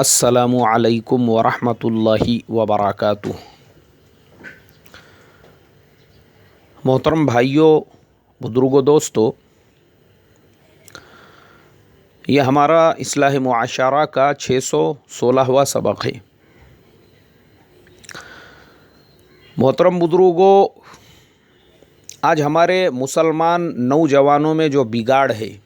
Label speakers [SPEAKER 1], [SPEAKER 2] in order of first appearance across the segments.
[SPEAKER 1] अस्सलामु अलैकुम वरहमतुल्लाहि वबरकातुह। मोहतरम भाइयों, बुजुर्गों, दोस्तों, यह हमारा इस्लाह मुआशरा का 616वां सबक है। मोहतरम बुजुर्गों, आज हमारे मुसलमान नौजवानों में जो बिगाड़ है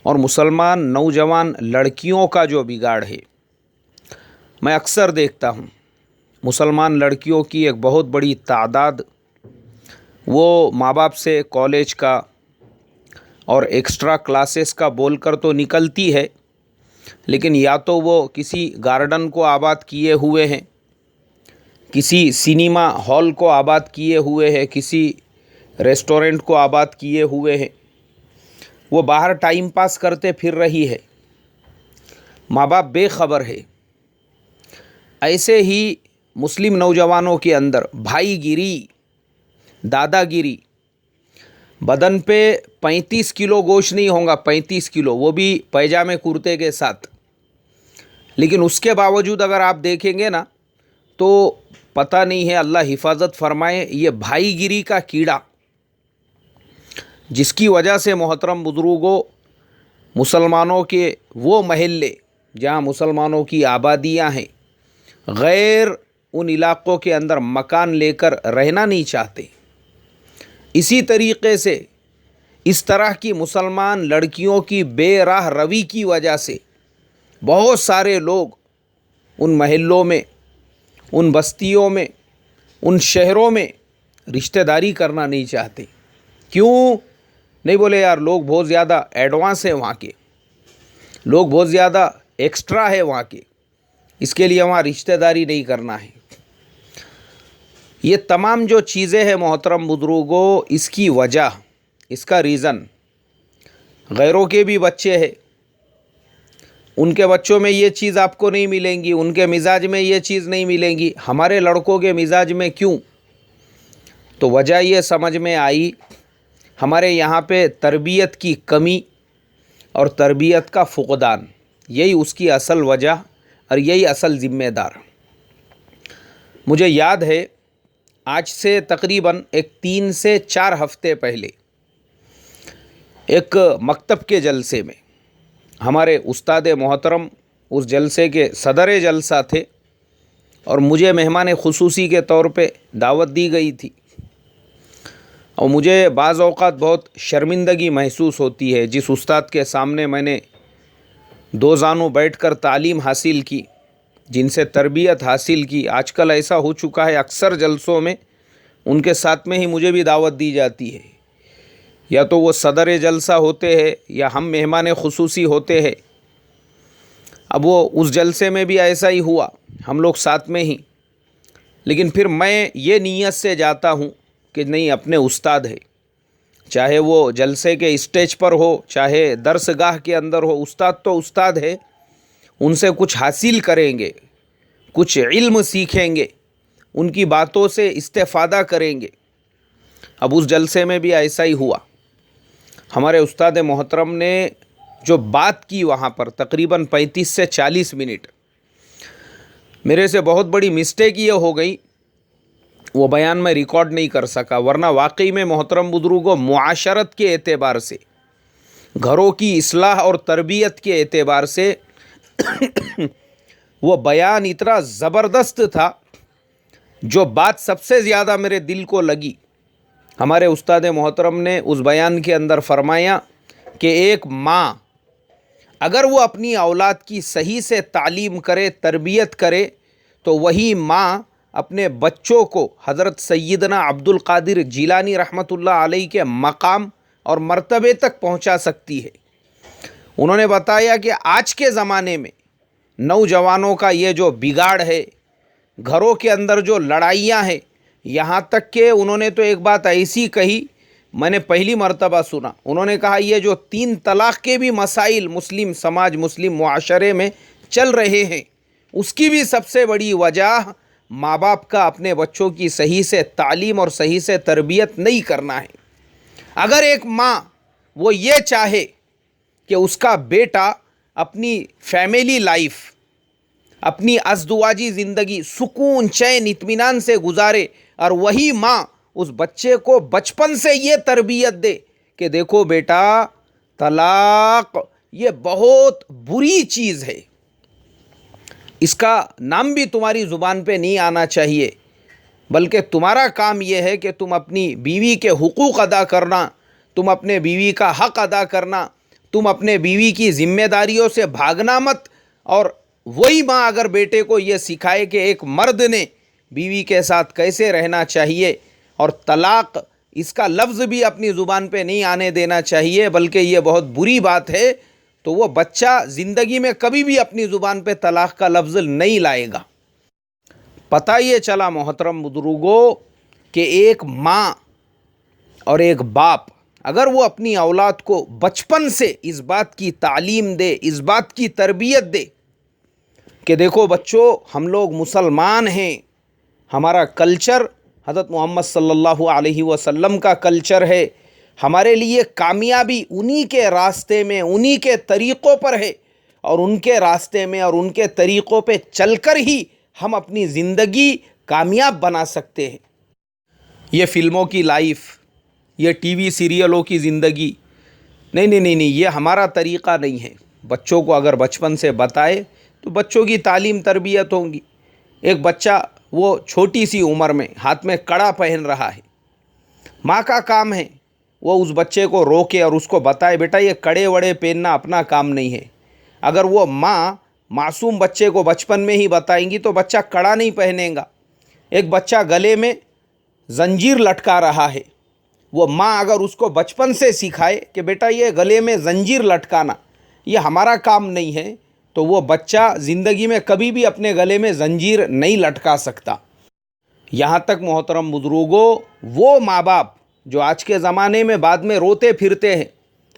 [SPEAKER 1] और मुसलमान नौजवान लड़कियों का जो बिगाड़ है, मैं अक्सर देखता हूँ मुसलमान लड़कियों की एक बहुत बड़ी तादाद वो माँ बाप से कॉलेज का और एक्स्ट्रा क्लासेस का बोलकर तो निकलती है, लेकिन या तो वो किसी गार्डन को आबाद किए हुए हैं, किसी सिनेमा हॉल को आबाद किए हुए हैं, किसी रेस्टोरेंट को आबाद किए हुए हैं, वो बाहर टाइम पास करते फिर रही है, माँ बाप बेखबर है। ऐसे ही मुस्लिम नौजवानों के अंदर भाईगिरी, दादागिरी, बदन पे 35 किलो गोश्त नहीं होगा, 35 किलो, वो भी पैजामे कुर्ते के साथ, लेकिन उसके बावजूद अगर आप देखेंगे ना तो पता नहीं है, अल्लाह हिफाजत फरमाए, ये भाईगिरी का कीड़ा, जिसकी वजह से मोहतरम बुजुर्गों, मुसलमानों के वो महल्ले जहाँ मुसलमानों की आबादियाँ हैं, गैर उन इलाक़ों के अंदर मकान लेकर रहना नहीं चाहते। इसी तरीक़े से इस तरह की मुसलमान लड़कियों की बेराह रवी की वजह से बहुत सारे लोग उन महल्लों में, उन बस्तियों में, उन शहरों में रिश्तेदारी करना नहीं चाहते। क्यों नहीं बोले यार, लोग बहुत ज़्यादा एडवांस है, वहाँ के लोग बहुत ज़्यादा एक्स्ट्रा है वहाँ के, इसके लिए वहाँ रिश्तेदारी नहीं करना है। ये तमाम जो चीज़ें हैं मोहतरम बुजुर्गों, इसकी वजह, इसका रीज़न गैरों के भी बच्चे हैं, उनके बच्चों में ये चीज़ आपको नहीं मिलेंगी, उनके मिजाज में ये चीज़ नहीं मिलेंगी, हमारे लड़कों के मिजाज में क्यों? तो वजह ये समझ में आई, हमारे यहाँ पे तरबियत की कमी और तरबियत का फुक़दान, यही उसकी असल वजह और यही असल ज़िम्मेदार। मुझे याद है, आज से तकरीबन एक 3 से 4 हफ़्ते पहले एक मकतब के जलसे में हमारे उस्ताद मोहतरम उस जलसे के सदर जलसा थे और मुझे मेहमान ख़ुसूसी के तौर पे दावत दी गई थी। और मुझे बाज़ औक़ात बहुत शर्मिंदगी महसूस होती है, जिस उस्ताद के सामने मैंने दो जानू बैठकर तालीम हासिल की, जिनसे तरबियत हासिल की, आजकल ऐसा हो चुका है अक्सर जलसों में उनके साथ में ही मुझे भी दावत दी जाती है, या तो वो सदर जलसा होते हैं या हम मेहमान ख़ुसूसी होते हैं। अब वो उस जलसे में भी ऐसा ही हुआ, हम लोग साथ में ही, लेकिन फिर मैं ये नीयत से जाता हूँ कि नहीं, अपने उस्ताद है, चाहे वो जलसे के स्टेज पर हो, चाहे दरसगाह के अंदर हो, उस्ताद तो उस्ताद है, उनसे कुछ हासिल करेंगे, कुछ इल्म सीखेंगे, उनकी बातों से इस्तेफ़ादा करेंगे। अब उस जलसे में भी ऐसा ही हुआ। हमारे उस्ताद मोहतरम ने जो बात की वहाँ पर तकरीबन 35 से 40 मिनट, मेरे से बहुत बड़ी मिस्टेक ये हो गई, वो बयान में रिकॉर्ड नहीं कर सका, वरना वाकई में मोहतरम बुजुर्गों, मुआशरत के एतबार से, घरों की इस्लाह और तरबियत के एतबार से वो बयान इतना ज़बरदस्त था। जो बात सबसे ज़्यादा मेरे दिल को लगी, हमारे उस्ताद मोहतरम ने उस बयान के अंदर फरमाया कि एक माँ अगर वो अपनी औलाद की सही से तालीम करे, तरबियत करे, तो वही माँ अपने बच्चों को हज़रत सैयदना अब्दुल कादिर जिलानी रहमतुल्लाह अलैह के मकाम और मर्तबे तक पहुँचा सकती है। उन्होंने बताया कि आज के ज़माने में नौजवानों का ये जो बिगाड़ है, घरों के अंदर जो लड़ाइयाँ हैं, यहाँ तक कि उन्होंने तो एक बात ऐसी कही, मैंने पहली मर्तबा सुना, उन्होंने कहा ये जो 3 तलाक़ के भी मसाइल मुस्लिम समाज, मुस्लिम मुआशरे में चल रहे हैं, उसकी भी सबसे बड़ी वजह माँ बाप का अपने बच्चों की सही से तालीम और सही से तरबियत नहीं करना है। अगर एक माँ वो ये चाहे कि उसका बेटा अपनी फैमिली लाइफ, अपनी अज़दवाजी ज़िंदगी सुकून चैन इत्मीनान से गुजारे, और वही माँ उस बच्चे को बचपन से ये तरबियत दे कि देखो बेटा, तलाक ये बहुत बुरी चीज़ है, इसका नाम भी तुम्हारी ज़ुबान पे नहीं आना चाहिए, बल्कि तुम्हारा काम ये है कि तुम अपनी बीवी के हुकूक अदा करना, तुम अपने बीवी का हक़ अदा करना, तुम अपने बीवी की ज़िम्मेदारियों से भागना मत। और वही माँ अगर बेटे को ये सिखाए कि एक मर्द ने बीवी के साथ कैसे रहना चाहिए, और तलाक इसका लफ्ज़ भी अपनी ज़ुबान पे नहीं आने देना चाहिए, बल्कि ये बहुत बुरी बात है, तो वो बच्चा ज़िंदगी में कभी भी अपनी ज़ुबान पे तलाक का लफ्ज़ नहीं लाएगा। पता ये चला मोहतरम बुजुर्गों कि एक माँ और एक बाप अगर वो अपनी औलाद को बचपन से इस बात की तालीम दे, इस बात की तरबियत दे कि देखो बच्चों, हम लोग मुसलमान हैं, हमारा कल्चर हज़रत मोहम्मद सल्लल्लाहु अलैहि वसल्लम का कल्चर है, हमारे लिए कामयाबी उन्हीं के रास्ते में, उन्हीं के तरीक़ों पर है, और उनके रास्ते में और उनके तरीक़ों पे चलकर ही हम अपनी ज़िंदगी कामयाब बना सकते हैं। ये फ़िल्मों की लाइफ, ये टीवी सीरियलों की ज़िंदगी नहीं, ये हमारा तरीक़ा नहीं है। बच्चों को अगर बचपन से बताए तो बच्चों की तालीम तरबियत होंगी। एक बच्चा वो छोटी सी उम्र में हाथ में कड़ा पहन रहा है, माँ का काम है वो उस बच्चे को रोके और उसको बताए, बेटा ये कड़े वड़े पहनना अपना काम नहीं है। अगर वो माँ मासूम बच्चे को बचपन में ही बताएंगी तो बच्चा कड़ा नहीं पहनेगा। एक बच्चा गले में जंजीर लटका रहा है, वो माँ अगर उसको बचपन से सिखाए कि बेटा ये गले में जंजीर लटकाना ये हमारा काम नहीं है, तो वो बच्चा ज़िंदगी में कभी भी अपने गले में जंजीर नहीं लटका सकता। यहाँ तक मोहतरम बुजुर्गों, वो माँ बाप जो आज के ज़माने में बाद में रोते फिरते हैं,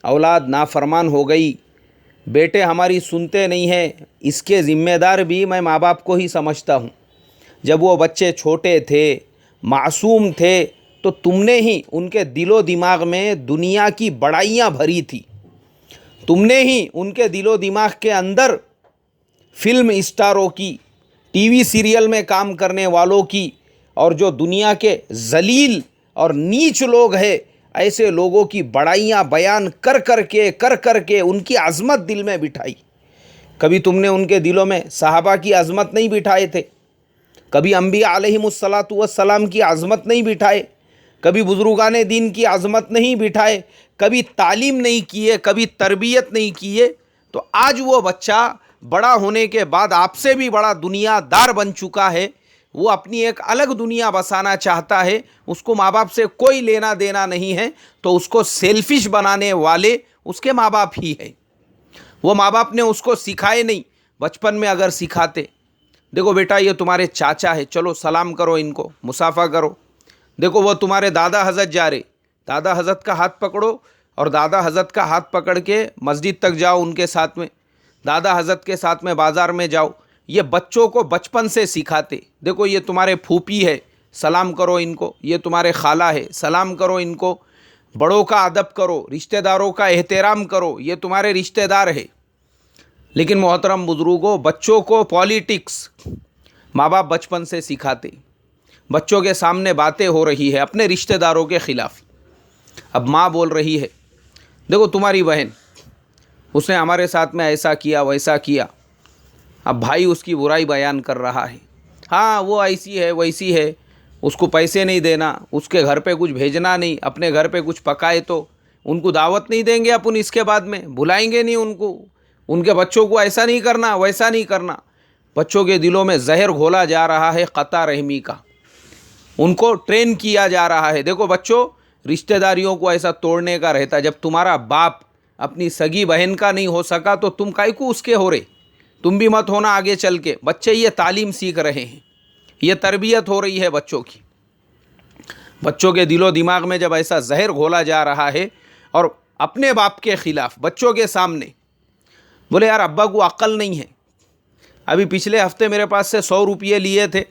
[SPEAKER 1] औलाद नाफरमान हो गई, बेटे हमारी सुनते नहीं हैं, इसके ज़िम्मेदार भी मैं माँ बाप को ही समझता हूँ। जब वो बच्चे छोटे थे, मासूम थे, तो तुमने ही उनके दिलो दिमाग में दुनिया की बड़ाइयाँ भरी थी, तुमने ही उनके दिलो दिमाग के अंदर फिल्म स्टारों की, टीवी सीरियल में काम करने वालों की, और जो दुनिया के जलील और नीच लोग हैं ऐसे लोगों की बड़ाइयाँ बयान कर कर के उनकी अज़मत दिल में बिठाई। कभी तुमने उनके दिलों में सहाबा की अज़मत नहीं बिठाए थे, कभी अंबिया अलैहिमुस्सलातु वस्सलाम की अज़मत नहीं बिठाए, कभी बुज़ुर्गाने दीन की अज़मत नहीं बिठाए, कभी तालीम नहीं किए, कभी तरबियत नहीं किए, तो आज वो बच्चा बड़ा होने के बाद आपसे भी बड़ा दुनियादार बन चुका है, वो अपनी एक अलग दुनिया बसाना चाहता है, उसको माँ बाप से कोई लेना देना नहीं है, तो उसको सेल्फिश बनाने वाले उसके माँ बाप ही है। वो माँ बाप ने उसको सिखाए नहीं, बचपन में अगर सिखाते, देखो बेटा ये तुम्हारे चाचा है, चलो सलाम करो, इनको मुसाफा करो, देखो वो तुम्हारे दादा हज़रत जा रहे, दादा हज़रत का हाथ पकड़ो और दादा हज़रत का हाथ पकड़ के मस्जिद तक जाओ, उनके साथ में दादा हज़रत के साथ में बाज़ार में जाओ। ये बच्चों को बचपन से सिखाते, देखो ये तुम्हारे फूफी है, सलाम करो इनको, ये तुम्हारे खाला है, सलाम करो इनको, बड़ों का अदब करो, रिश्तेदारों का एहतराम करो, ये तुम्हारे रिश्तेदार है। लेकिन मोहतरम बुजुर्गों, बच्चों को पॉलिटिक्स माँ बाप बचपन से सिखाते, बच्चों के सामने बातें हो रही है अपने रिश्तेदारों के ख़िलाफ़। अब माँ बोल रही है, देखो तुम्हारी बहन, उसने हमारे साथ में ऐसा किया वैसा किया। अब भाई उसकी बुराई बयान कर रहा है, हाँ वो ऐसी है वैसी है, उसको पैसे नहीं देना, उसके घर पे कुछ भेजना नहीं, अपने घर पे कुछ पकाए तो उनको दावत नहीं देंगे अपन, इसके बाद में बुलाएंगे नहीं उनको, उनके बच्चों को ऐसा नहीं करना वैसा नहीं करना। बच्चों के दिलों में जहर घोला जा रहा है क़ता रहमी का, उनको ट्रेन किया जा रहा है। देखो बच्चों, रिश्तेदारियों को ऐसा तोड़ने का रहता है, जब तुम्हारा बाप अपनी सगी बहन का नहीं हो सका तो तुम काहे को उसके हो रहे, तुम भी मत होना आगे चल के। बच्चे ये तालीम सीख रहे हैं, ये तरबियत हो रही है बच्चों की। बच्चों के दिलो दिमाग में जब ऐसा जहर घोला जा रहा है और अपने बाप के ख़िलाफ़ बच्चों के सामने, बोले यार अब्बा को अक्ल नहीं है, अभी पिछले हफ्ते मेरे पास से 100 रुपये लिए थे,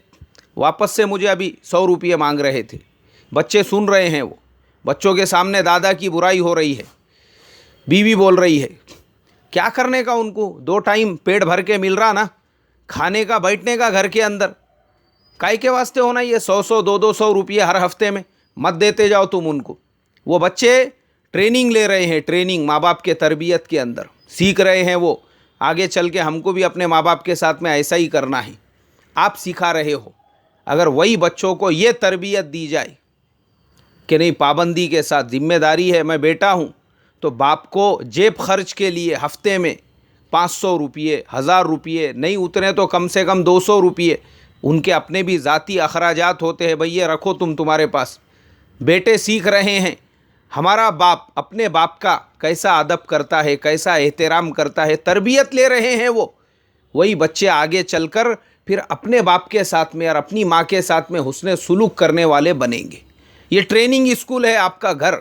[SPEAKER 1] वापस से मुझे अभी 100 रुपये मांग रहे थे। बच्चे सुन रहे हैं, वो बच्चों के सामने दादा की बुराई हो रही है, बीवी बोल रही है, کیا کرنے کا ان کو؟ 2 ٹائم پیٹ بھر کے مل رہا نا، کھانے کا بیٹھنے کا گھر کے اندر، کائے کے واسطے ہونا یہ 100 200 روپیے ہر ہفتے میں مت دیتے جاؤ تم ان کو۔ وہ بچے ٹریننگ لے رہے ہیں، ٹریننگ ماں باپ کے تربیت کے اندر سیکھ رہے ہیں، وہ آگے چل کے ہم کو بھی اپنے ماں باپ کے ساتھ میں ایسا ہی کرنا ہے۔ آپ سکھا رہے ہو، اگر وہی بچوں کو یہ تربیت دی جائے کہ نہیں پابندی کے ساتھ ذمہ داری ہے، میں بیٹا ہوں، تو باپ کو جیب خرچ کے لیے ہفتے میں 500 روپیے 1000 روپیے نہیں اتنے تو کم سے کم 200 روپیے، ان کے اپنے بھی ذاتی اخراجات ہوتے ہیں، بھئی یہ رکھو تمہارے پاس۔ بیٹے سیکھ رہے ہیں ہمارا باپ اپنے باپ کا کیسا ادب کرتا ہے، کیسا احترام کرتا ہے، تربیت لے رہے ہیں وہ، وہی بچے آگے چل کر پھر اپنے باپ کے ساتھ میں اور اپنی ماں کے ساتھ میں حسن سلوک کرنے والے بنیں گے۔ یہ ٹریننگ اسکول ہے آپ کا گھر،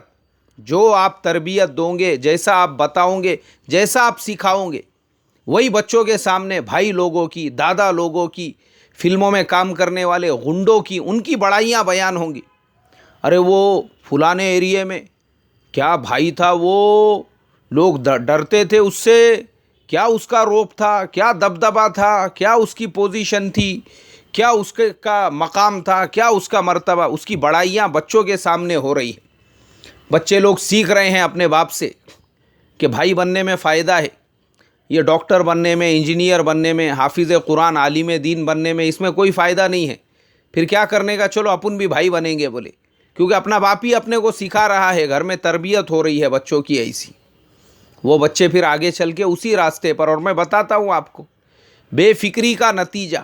[SPEAKER 1] جو آپ تربیت دو گے، جیسا آپ بتاؤ گے، جیسا آپ سکھاؤ گے، وہی بچوں کے سامنے بھائی لوگوں کی، دادا لوگوں کی، فلموں میں کام کرنے والے غنڈوں کی، ان کی بڑائیاں بیان ہوں گی۔ ارے وہ فلانے ایریے میں کیا بھائی تھا، وہ لوگ ڈرتے تھے اس سے، کیا اس کا روپ تھا، کیا دبدبہ تھا، کیا اس کی پوزیشن تھی، کیا اس کا مقام تھا، کیا اس کا مرتبہ، اس کی بڑائیاں بچوں کے سامنے ہو رہی ہیں۔ بچے لوگ سیکھ رہے ہیں اپنے باپ سے کہ بھائی بننے میں فائدہ ہے، یہ ڈاکٹر بننے میں، انجینئر بننے میں، حافظ قرآن، عالم دین بننے میں اس میں کوئی فائدہ نہیں ہے، پھر کیا کرنے کا، چلو اپن بھی بھائی بنیں گے بولے، کیونکہ اپنا باپ ہی اپنے کو سکھا رہا ہے، گھر میں تربیت ہو رہی ہے بچوں کی ایسی۔ وہ بچے پھر آگے چل کے اسی راستے پر، اور میں بتاتا ہوں آپ کو، بے فکری کا نتیجہ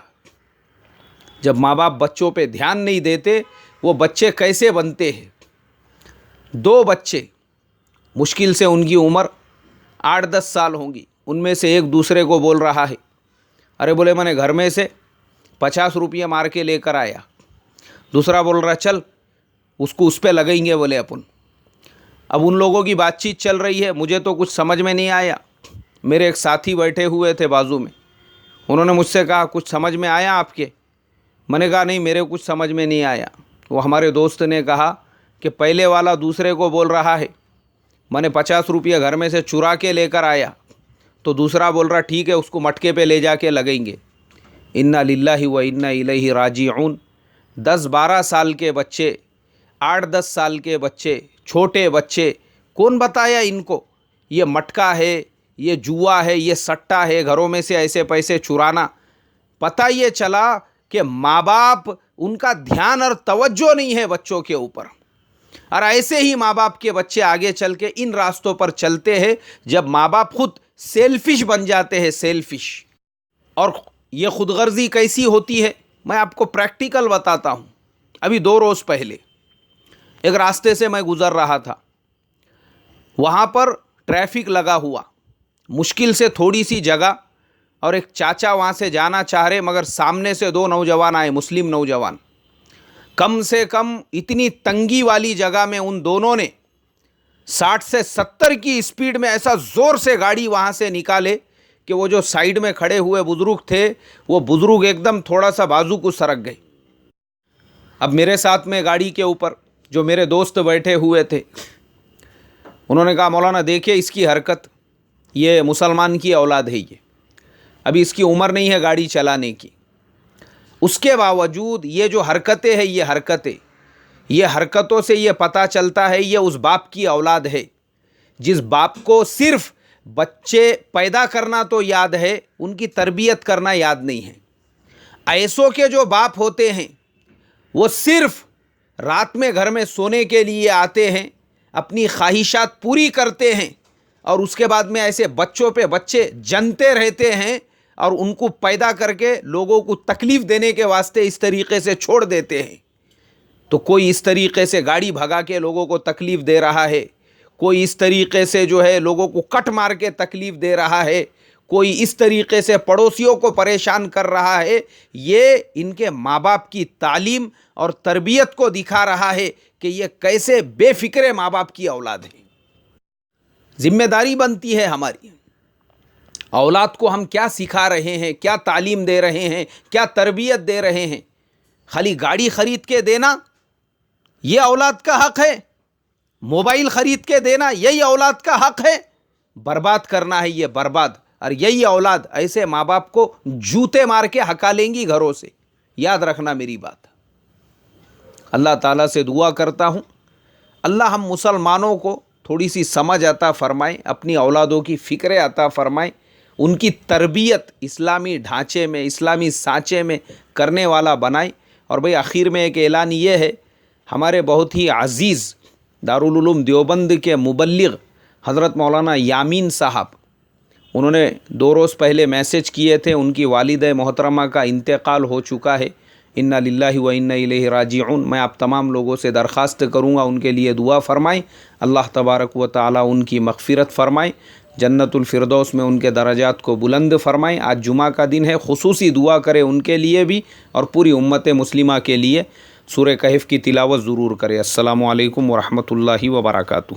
[SPEAKER 1] جب ماں باپ بچوں پہ دھیان نہیں دیتے، وہ بچے کیسے بنتے ہیں۔ 2 بچے مشکل سے ان کی عمر 8-10 سال ہوں گی، ان میں سے ایک دوسرے کو بول رہا ہے، ارے بولے میں نے گھر میں سے 50 روپیے مار کے لے کر آیا، دوسرا بول رہا چل اس پہ لگیں گے بولے اپن۔ اب ان لوگوں کی بات چیت چل رہی ہے، مجھے تو کچھ سمجھ میں نہیں آیا، میرے ایک ساتھی بیٹھے ہوئے تھے بازو میں، انہوں نے مجھ سے کہا کچھ سمجھ میں آیا آپ کے؟ میں نے کہا نہیں میرے کچھ سمجھ میں نہیں آیا۔ وہ ہمارے دوست نے کہا کہ پہلے والا دوسرے کو بول رہا ہے میں نے 50 روپیہ گھر میں سے چرا کے لے کر آیا، تو دوسرا بول رہا ٹھیک ہے اس کو مٹکے پہ لے جا کے لگیں گے۔ انا للہ و انا الیہ راجعون۔ 10-12 سال کے بچے، 8-10 سال کے بچے، چھوٹے بچے، کون بتایا ان کو یہ مٹکا ہے، یہ جوا ہے، یہ سٹا ہے، گھروں میں سے ایسے پیسے چرانا۔ پتہ یہ چلا کہ ماں باپ ان کا دھیان اور توجہ نہیں ہے بچوں کے اوپر، اور ایسے ہی ماں باپ کے بچے آگے چل کے ان راستوں پر چلتے ہیں جب ماں باپ خود سیلفش بن جاتے ہیں، سیلفش۔ اور یہ خود غرضی کیسی ہوتی ہے، میں آپ کو پریکٹیکل بتاتا ہوں۔ ابھی 2 روز پہلے ایک راستے سے میں گزر رہا تھا، وہاں پر ٹریفک لگا ہوا، مشکل سے تھوڑی سی جگہ، اور ایک چاچا وہاں سے جانا چاہ رہے، مگر سامنے سے 2 نوجوان آئے، مسلم نوجوان، کم سے کم اتنی تنگی والی جگہ میں ان دونوں نے 60 سے 70 کی اسپیڈ میں ایسا زور سے گاڑی وہاں سے نکالے کہ وہ جو سائیڈ میں کھڑے ہوئے بزرگ تھے، وہ بزرگ ایک دم تھوڑا سا بازو کو سرک گئے۔ اب میرے ساتھ میں گاڑی کے اوپر جو میرے دوست بیٹھے ہوئے تھے، انہوں نے کہا مولانا دیکھیں اس کی حرکت، یہ مسلمان کی اولاد ہے، یہ ابھی اس کی عمر نہیں ہے گاڑی چلانے کی، اس کے باوجود یہ جو حرکتیں ہیں، یہ حرکتوں سے یہ پتہ چلتا ہے یہ اس باپ کی اولاد ہے جس باپ کو صرف بچے پیدا کرنا تو یاد ہے، ان کی تربیت کرنا یاد نہیں ہے۔ ایسوں کے جو باپ ہوتے ہیں وہ صرف رات میں گھر میں سونے کے لیے آتے ہیں، اپنی خواہشات پوری کرتے ہیں، اور اس کے بعد میں ایسے بچوں پہ بچے جنتے رہتے ہیں، اور ان کو پیدا کر کے لوگوں کو تکلیف دینے کے واسطے اس طریقے سے چھوڑ دیتے ہیں۔ تو کوئی اس طریقے سے گاڑی بھگا کے لوگوں کو تکلیف دے رہا ہے، کوئی اس طریقے سے جو ہے لوگوں کو کٹ مار کے تکلیف دے رہا ہے، کوئی اس طریقے سے پڑوسیوں کو پریشان کر رہا ہے۔ یہ ان کے ماں باپ کی تعلیم اور تربیت کو دکھا رہا ہے کہ یہ کیسے بے فکر ماں باپ کی اولاد ہے۔ ذمہ داری بنتی ہے ہماری، اولاد کو ہم کیا سکھا رہے ہیں، کیا تعلیم دے رہے ہیں، کیا تربیت دے رہے ہیں۔ خالی گاڑی خرید کے دینا یہ اولاد کا حق ہے، موبائل خرید کے دینا یہی اولاد کا حق ہے، برباد کرنا ہے یہ برباد. اور یہی اولاد ایسے ماں باپ کو جوتے مار کے ہکالیں گی گھروں سے. یاد رکھنا میری بات. اللہ تعالیٰ سے دعا کرتا ہوں اللہ ہم مسلمانوں کو تھوڑی سی سمجھ عطا فرمائیں، اپنی اولادوں کی فکریں عطا فرمائیں، ان کی تربیت اسلامی ڈھانچے میں، اسلامی سانچے میں کرنے والا بنائیں. اور بھئی آخر میں ایک اعلان یہ ہے، ہمارے بہت ہی عزیز دارالعلوم دیوبند کے مبلغ حضرت مولانا یامین صاحب، انہوں نے 2 روز پہلے میسج کیے تھے، ان کی والدہ محترمہ کا انتقال ہو چکا ہے. انا للہ و انا الیہ راجعون. میں آپ تمام لوگوں سے درخواست کروں گا ان کے لیے دعا فرمائیں. اللہ تبارک و تعالی ان کی مغفرت فرمائیں، جنت الفردوس میں ان کے درجات کو بلند فرمائیں. آج جمعہ کا دن ہے، خصوصی دعا کرے ان کے لیے بھی اور پوری امت مسلمہ کے لیے. سورہ کہف کی تلاوت ضرور کرے. السلام علیکم ورحمۃ اللہ وبرکاتہ.